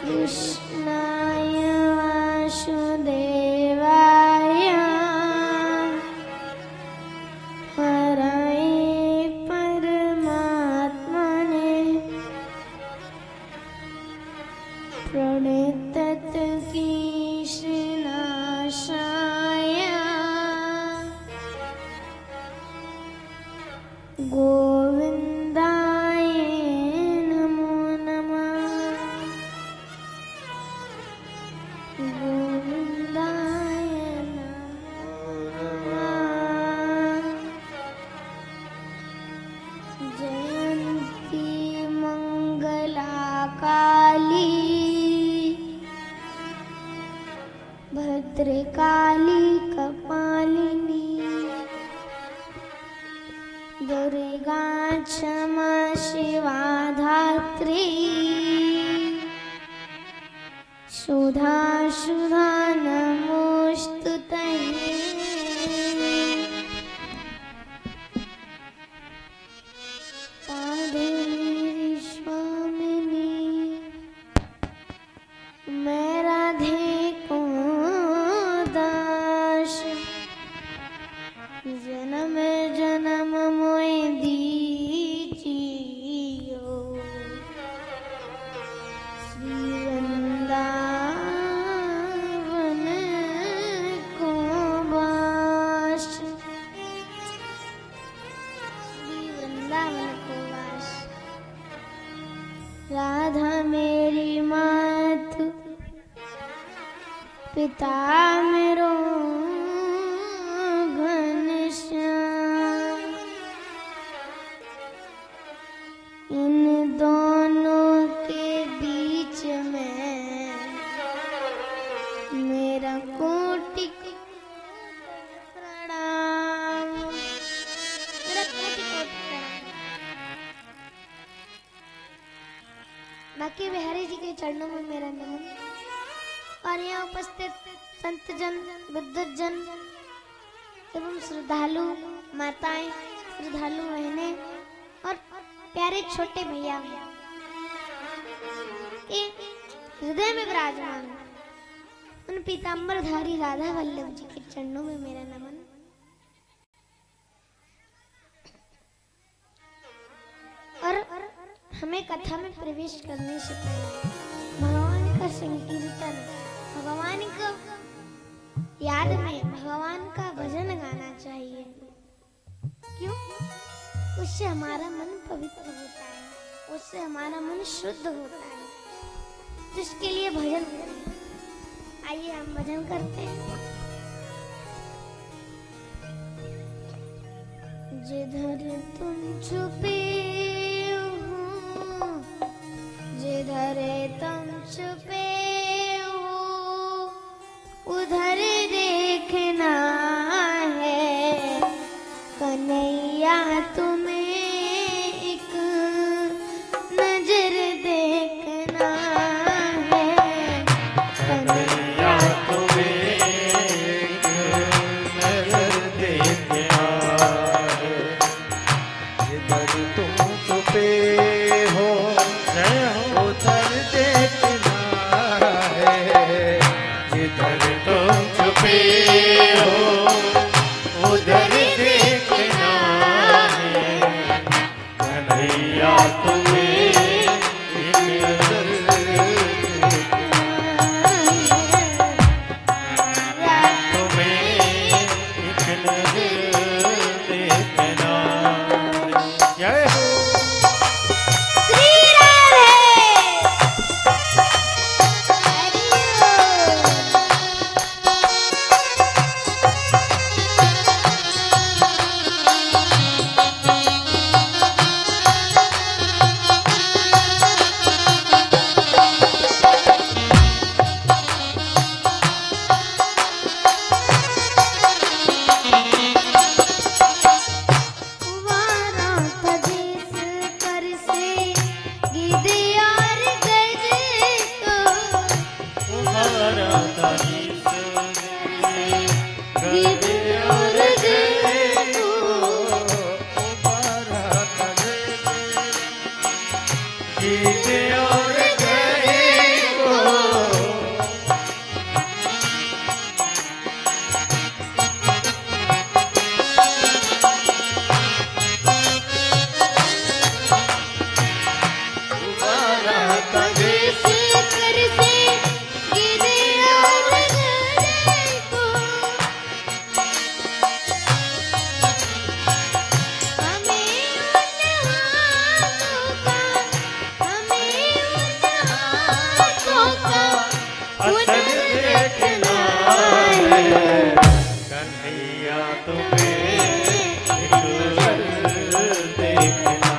कृष्णाय वासुदेवाय हरये परमात्मने प्रणततकीर्षणाय गोविन्दाय नमो नमः। गोविन्दाय नमो नमः। जयन्ती मंगला काली भद्रकाली कपालिनी दुर्गा क्षमा शिवा धात्री सुधा सुधा नमोस्तुते। पादेवी स्वामिनी मैं राधे को दास जन्म जन्म मोए दीजियो श्री वृंदावन को वास। श्री वृंदावन को वास। राधा मेरी मातु पिता मेरो घनश्याम इन दोनों के बीच में मेरा कोटि प्रणाम। मेरा कोटि प्रणाम। बाकी बिहारी जी के चरणों में मेरा नमन और यहाँ उपस्थित संतजन विद्वतजन एवं श्रद्धालु माताएं श्रद्धालु बहनें और प्यारे छोटे भैया के हृदय में विराजमान उन पीताम्बरधारी राधा वल्लभ जी के चरणों में मेरा नमन। और हमें कथा में प्रवेश करने से पहले भगवान का संकीर्तन भगवान को याद में भगवान का भजन गाना चाहिए। क्यों? उससे हमारा मन पवित्र होता है, उससे हमारा मन शुद्ध होता है, जिसके लिए भजन करें। आइए हम भजन करते हैं। जिधर तुम छुपे हो जिधर तुम छुपे उधर देखना है कन्हैया तुम्हें एक नजर देखना है कन्हैया तुम्हें एक नजर देखना है। जिधर तुम छुपे हो उधर देखना है जिधर तुम तुम्हें एक नजर देखना,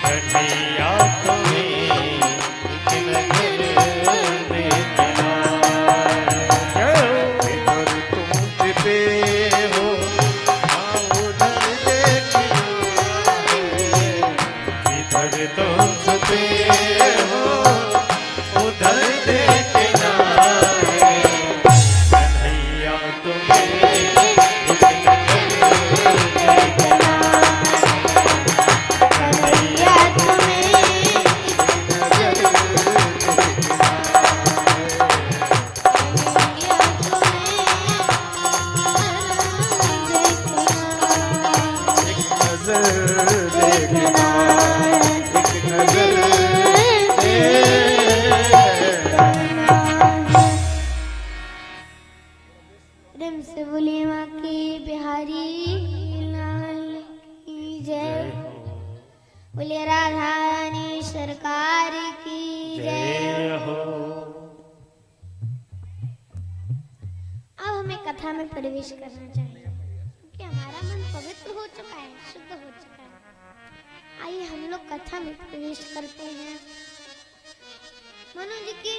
कन्हैया तुम्हें एक नजर देखना। इधर तुम छिपे हो हाँ उधर देखना, इधर तुम छिपे हो उधर देखना, कन्हैया तुम्हें एक नजर देखना, कन्हैया तुम्हें एक नजर देखना, एक नजर प्रेम से बोलिए माँ की बिहारी लाल की जय, बोलिए राधा रानी सरकार की जय। जय हो। अब हमें कथा में प्रवेश करना चाहिए क्योंकि हमारा मन पवित्र हो चुका है, शुद्ध हो चुका है। आइए हम लोग कथा में प्रवेश करते हैं। मनु जी की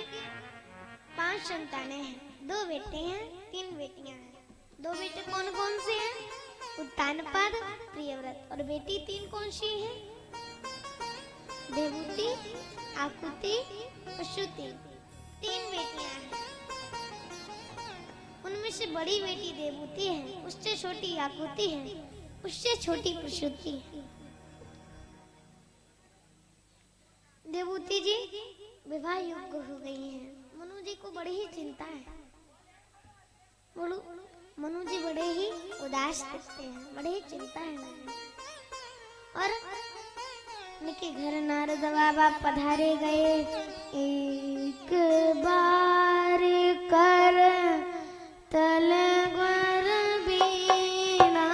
5 संतानें हैं, 2 बेटे हैं, 3 बेटियां हैं। 2 बेटे कौन कौन से हैं? उत्तानपाद, प्रियव्रत। और बेटी 3 कौन सी हैं? देवहूति, आकुति और श्रुति। 3 बेटियां हैं। उनमें से बड़ी बेटी देवहूति है, उससे छोटी आकुति है, उससे छोटी प्रसूति है। देवहूति जी विवाह योग्य हो गई हैं। मनु जी को बड़ी ही चिंता है। मनु जी बड़े ही उदास दिखते हैं, बड़ी ही चिंता है उन्हें। और उनके घर नारद बाबा पधारे गए। एक बार कर तल ग्वर बीना,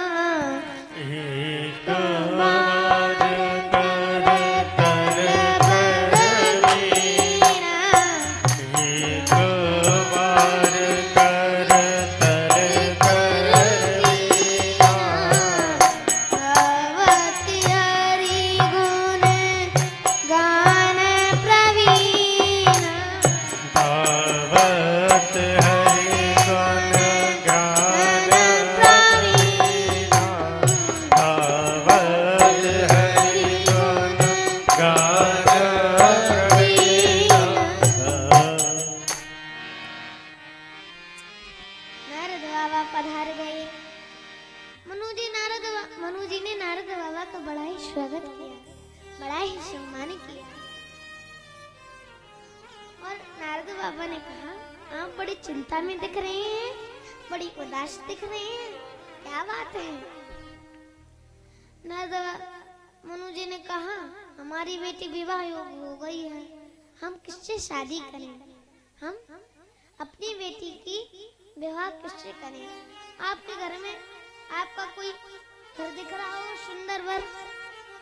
एक बार कर तल ग्वर बीना, एक बार कर तल ग्वर बीना, गावत हरि गुण गान प्रवीणा, गावत हरि गुण गान प्रवीणा, गावत हरि गुण गान प्रवीणा। नारद बाबा पधार गए। मनु जी ने नारद बाबा का बड़ा ही स्वागत किया, बड़ा ही सम्मान किया। और नारद बाबा ने कहा, आप बड़ी चिंता में दिख रहे हैं, बड़ी उदास दिख रहे हैं, क्या बात है? मनु जी ने कहा, हमारी बेटी विवाह योग्य हो गई है, हम किससे शादी करें? हम अपनी बेटी की विवाह किससे करें? आपके घर में आपका कोई घर दिख रहा हो सुंदर वर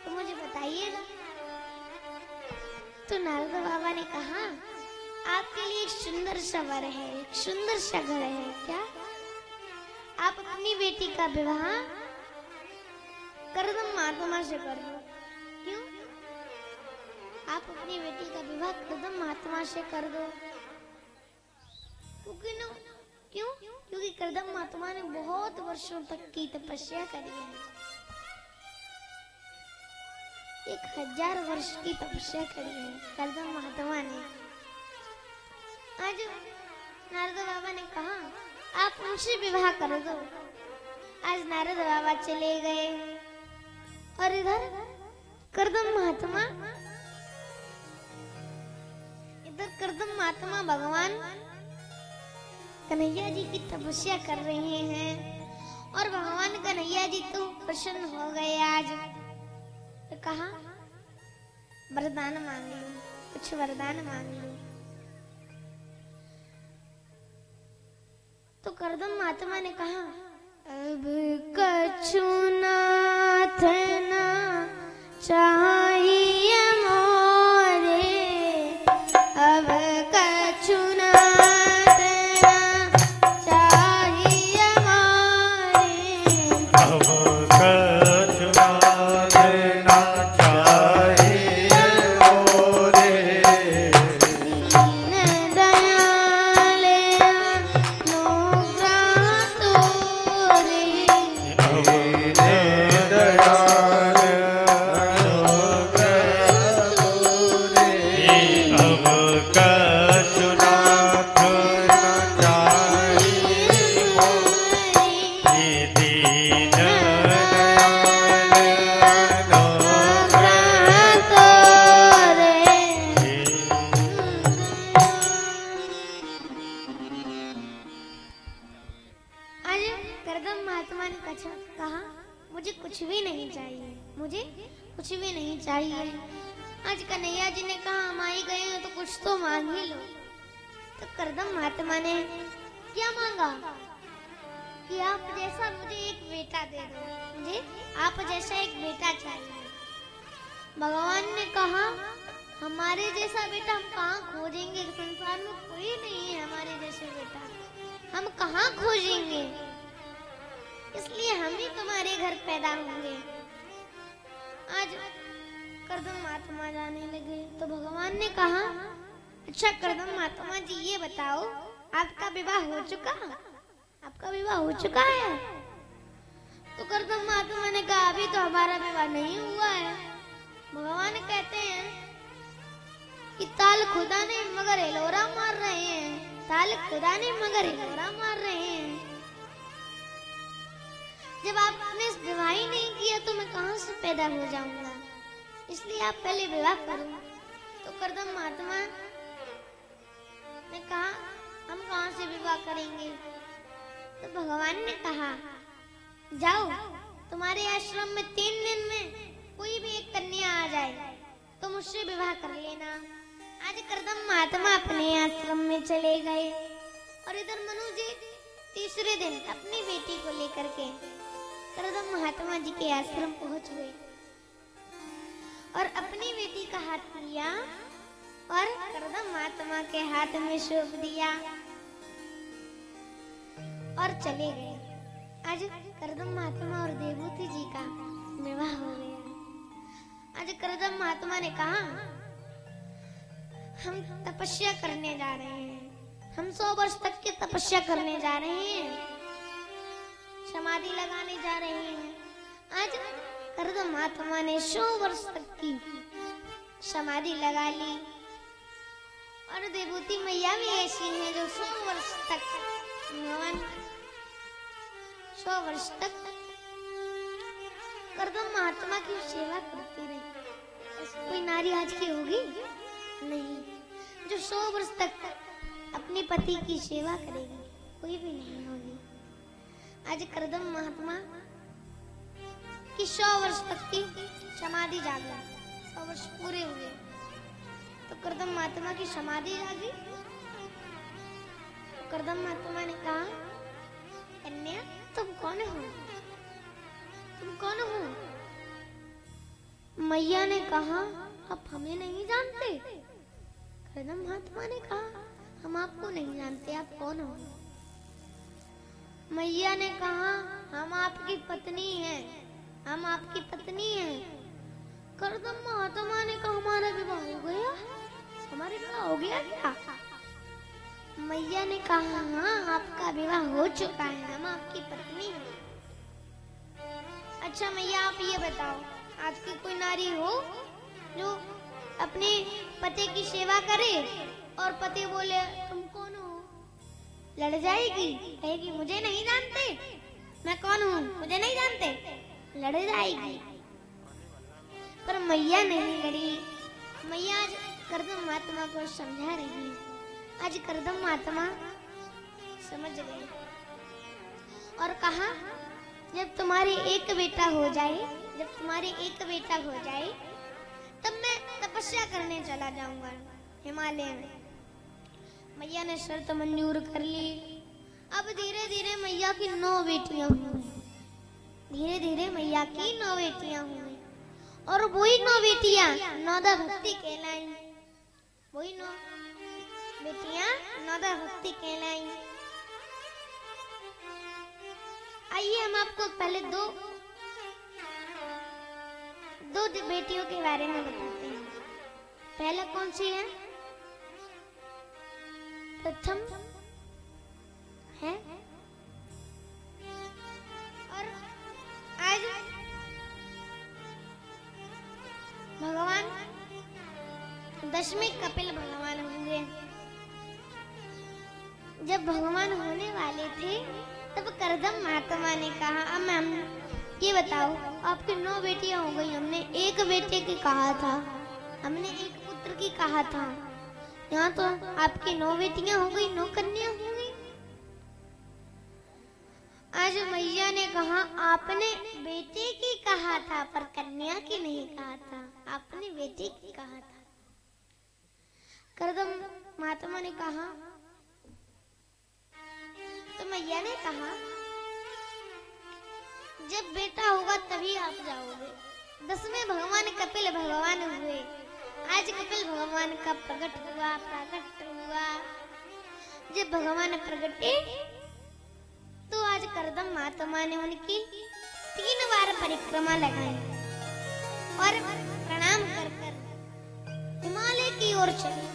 तो मुझे बताइएगा। तो नारद बाबा ने कहा, आपके लिए एक सुंदर सा वर है, एक सुंदर सा घर है। क्या आप अपनी बेटी का विवाह करदम महात्मा से कर दो? क्यों? आप अपनी बेटी का विवाह करदम महात्मा से कर दो। क्यों? क्योंकि करदम महात्मा ने बहुत वर्षों तक की तपस्या करी है, 1000 वर्ष की तपस्या करी है करदम महात्मा ने। आज नारद बाबा ने कहा, आप उनसे विवाह कर दो। आज नारद बाबा चले गए और इधर करदम महात्मा भगवान कन्हैया जी की तपस्या कर रहे हैं। और भगवान कन्हैया जी तो प्रसन्न हो गए। आज तो कहा, वरदान मांग लो, कुछ वरदान मांग लो। तो करदम महात्मा ने कहा, अब कछु नाथ ना चाहिए मोरे, अब कछु नाथ ना चाहिए मोरे। अब कछु नाथ न जाहि मोहि, दीन दयाल अनुग्रह तोरे। आज करदम महात्मा ने कहा, मुझे कुछ भी नहीं चाहिए, मुझे कुछ भी नहीं चाहिए। आज कन्हैया जी ने कहा, हम आई गए हैं तो कुछ तो मांग ही लो। तो करदम महात्मा ने क्या मांगा कि आप जैसा मुझे एक बेटा दे दो, मुझे आप जैसा एक बेटा चाहिए। भगवान ने कहा, हमारे जैसा बेटा हम कहाँ खोजेंगे, संसार में कोई नहीं है हमारे जैसे बेटा, हम कहाँ खोजेंगे, इसलिए हम ही तुम्हारे घर पैदा होंगे। आज करदम महात्मा जाने लगे तो भगवान ने कहा, अच्छा करदम महात्मा जी ये बताओ, आपका विवाह हो चुका, आपका विवाह हो चुका है? तो करदम महात्मा ने कहा, अभी तो हमारा विवाह नहीं हुआ है। भगवान कहते हैं कि ताल खुदा ने मगर एलोरा मार रहे हैं, ताल खुदा ने मगर एलोरा मार रहे हैं। जब आपने विवाह ही नहीं किया तो मैं कहां से पैदा हो जाऊंगा, इसलिए आप पहले विवाह करो। तो करदम महात्मा ने कहा, हम कहां से विवाह करेंगे? तो भगवान ने कहा, जाओ तुम्हारे आश्रम में 3 दिन में कोई भी एक कन्या आ जाए तो मुझसे विवाह कर लेना। आज करदम महात्मा अपने आश्रम में चले गए और इधर मनु जी तीसरे दिन अपनी बेटी को लेकर के करदम महात्मा जी के आश्रम पहुंच गए और अपनी बेटी का हाथ लिया और करदम महात्मा के हाथ में सौंप दिया और चले गए। आज करदम महात्मा और देवहूति जी का विवाह हो गया। आज करदम महात्मा ने कहा, हम तपस्या करने जा रहे हैं, हम 100 वर्ष तक की तपस्या करने जा रहे हैं, समाधि लगाने जा रहे हैं। आज करदम महात्मा ने 100 वर्ष तक की समाधि लगा ली और देवहूति मैया भी ऐसी हैं जो 100 वर्ष तक भगवान 100 वर्ष तक करदम महात्मा की सेवा करती रही। ऐसी कोई नारी आज की होगी नहीं जो 100 वर्ष तक अपने पति की सेवा करेगी, कोई भी नहीं होगी। आज करदम महात्मा की 100 वर्ष तक की समाधि जागी, 100 वर्ष पूरे हुए तो करदम महात्मा की समाधि जागी। तो करदम महात्मा ने कहा, कन्या तुम कौन हो, तुम कौन हो? मैया ने कहा, आप हमें नहीं जानते? करदम महात्मा ने कहा, हम आपको नहीं जानते, आप कौन हो? मैया ने कहा, हम आपकी पत्नी हैं, हम आपकी पत्नी हैं। करदम महात्मा ने कहा, हमारा विवाह हो गया, हमारा विवाह हो गया क्या? मैया ने कहा, हाँ आपका विवाह हो चुका है, हम आपकी पत्नी हैं। अच्छा मैया आप ये बताओ, आज की कोई नारी हो जो अपने पति की सेवा करे और पति बोले तुम कौन हो, लड़ जाएगी, कहेगी मुझे नहीं जानते, मैं कौन हूँ, मुझे नहीं जानते, लड़ जाएगी। पर मैया नहीं लड़ी। मैया आज करदम महात्मा को समझा रही है। आज करदम महात्मा समझ गए और कहा, जब तुम्हारे एक बेटा हो जाए, जब तुम्हारे एक बेटा हो जाए तब मैं तपस्या करने चला जाऊंगा हिमालय में। मैया ने शर्त मंजूर कर ली। अब धीरे धीरे मैया की 9 बेटियां हुई, धीरे धीरे मैया की 9 बेटियां हुई और वही 9 बेटियां नौदा भक्ति कहलाई, वही 9 बेटियां नौदा भक्ति कहलाई। आइए हम आपको पहले दो बेटियों के बारे में बताते हैं। पहला कौन सी है? प्रथम है और आज भगवान वश में कपिल भगवान हुए। जब भगवान होने वाले थे तब करदम महात्मा ने कहा, अब मैम ये बताओ, आपकी 9 बेटियां हो गई, हमने एक बेटे की कहा था, हमने एक पुत्र की कहा था, यहाँ तो आपकी 9 बेटियां हो गई, 9 कन्या हो गई। आज मैया ने कहा, आपने बेटे की कहा था पर कन्या की नहीं कहा था, आपने बेटे की कहा था। करदम महात्मा ने कहा, तो मैया ने कहा, जब बेटा होगा तभी आप जाओगे। 10वें भगवान कपिल भगवान हुए। आज कपिल भगवान का प्रकट हुआ। जब भगवान प्रकटे तो आज करदम महात्मा ने उनकी 3 बार परिक्रमा लगाई और प्रणाम कर हिमालय की ओर चले।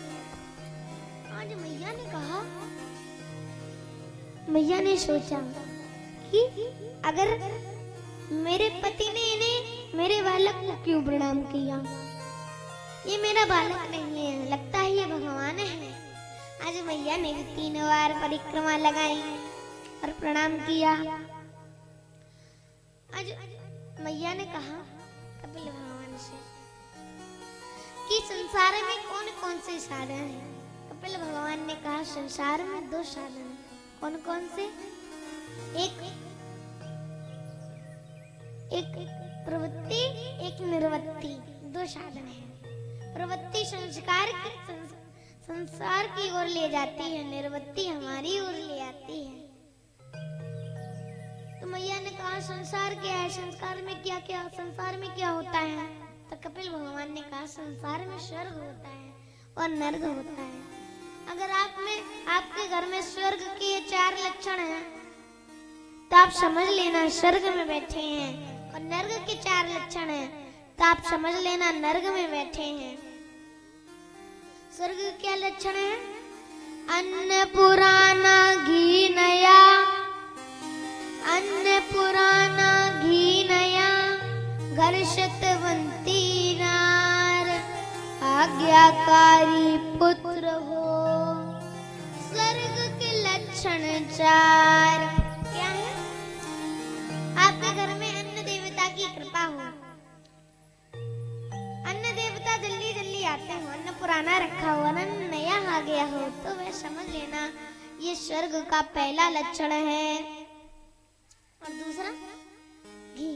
आज मैया ने कहा, मैया ने सोचा कि अगर मेरे पति ने इन्हें मेरे बालक को क्यों प्रणाम किया, ये मेरा बालक नहीं है, लगता है ये भगवान है। आज मैया ने 3 बार परिक्रमा लगाई और प्रणाम किया। आज मैया ने कहा कपिल भगवान से कि संसार में कौन कौन से साधन हैं। कपिल भगवान ने कहा, संसार में 2 साधन हैं। कौन कौन से? एक प्रवृत्ति, एक निर्वृत्ति, 2 साधन है। प्रवृत्ति संसार की ओर ले जाती है, निर्वृत्ति हमारी ओर ले आती है। तो मैया ने कहा, संसार क्या है, संसार में क्या क्या, संसार में क्या होता है? तो कपिल भगवान ने कहा, संसार में स्वर्ग होता है और नर्क होता है। अगर आपके घर में स्वर्ग के 4 लक्षण हैं तो आप समझ लेना स्वर्ग में बैठे हैं, और नर्क के 4 लक्षण हैं तो आप समझ लेना नर्क में बैठे हैं। स्वर्ग के क्या लक्षण है? अन्न पुराना घी नया, अन्न पुराना घी नया, घर शतवंती नार, आज्ञाकारी पुत्र हो। स्वर्ग के लक्षण 4 क्या है? आपके घर में अन्न देवता की कृपा हो, अन्न देवता जल्दी जल्दी आते हो, अन्न पुराना रखा हो, अन्न नया आ गया हो, तो वह समझ लेना ये स्वर्ग का पहला लक्षण है। और दूसरा घी।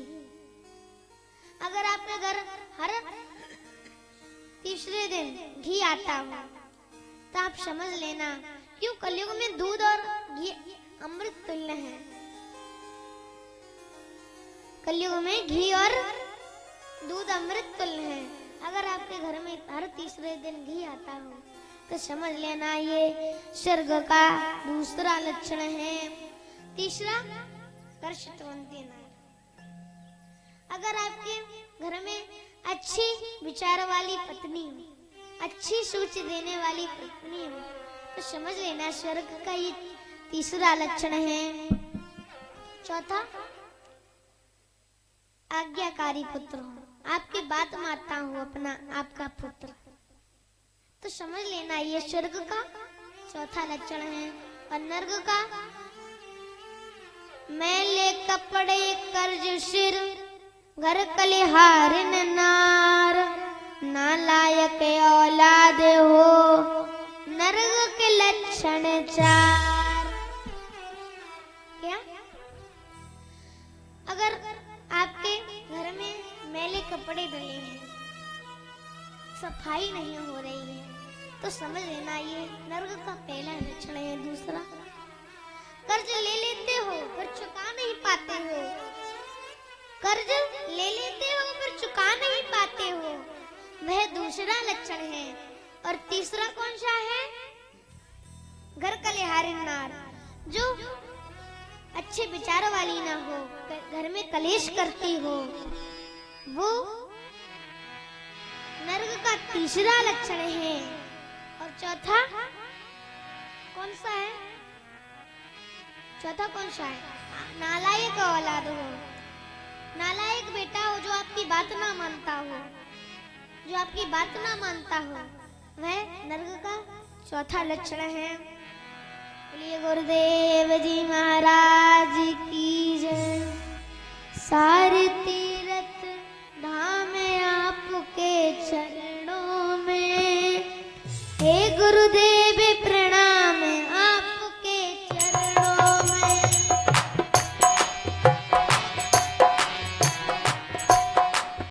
अगर आपके घर हर तीसरे दिन घी आता हो तो आप समझ लेना, क्यों कलयुग में दूध और घी अमृत तुल्य है। कलयुग में घी और दूध अमृत तुल्य है। अगर आपके घर में हर तीसरे दिन घी आता हो तो समझ लेना ये स्वर्ग का दूसरा लक्षण है। तीसरा कर्षवंती नार। अगर आपके घर में अच्छी विचार वाली पत्नी हो, अच्छी सोच देने वाली पत्नी हो, तो समझ लेना स्वर्ग का ये तीसरा लक्षण है। चौथा आज्ञाकारी पुत्र हो, आपकी बात मानता हो अपना आपका पुत्र, तो समझ लेना ये स्वर्ग का चौथा लक्षण है। और नर्क का मैले कपड़े कर्ज सिर, घर कलिहारिन नार, नालायक औलाद हो, नर्क के लक्षण 4 क्या? अगर आपके घर में मैले कपड़े डले हैं, सफाई नहीं हो रही है, तो समझ लेना ये नर्क का पहला लक्षण है। दूसरा, कर्ज ले लेते हो पर चुका नहीं पाते हो, कर्ज ले लेते हो पर चुका नहीं पाते हो, वह दूसरा लक्षण है। और तीसरा कौन सा है? घर कलिहारिन नार, जो अच्छे विचार वाली ना हो, घर में कलेश करती हो, वो नर्क का तीसरा लक्षण है। और चौथा कौन सा है? चौथा कौन सा है? नालायक औलाद हो, नालायक बेटा हो जो आपकी बात ना मानता हो, जो आपकी बात ना मानता हो, वह नरक का चौथा लक्षण है। बोलिए गुरुदेव जी महाराज की जय। सारे तीर्थ धाम आपके चरणों में, हे गुरुदेव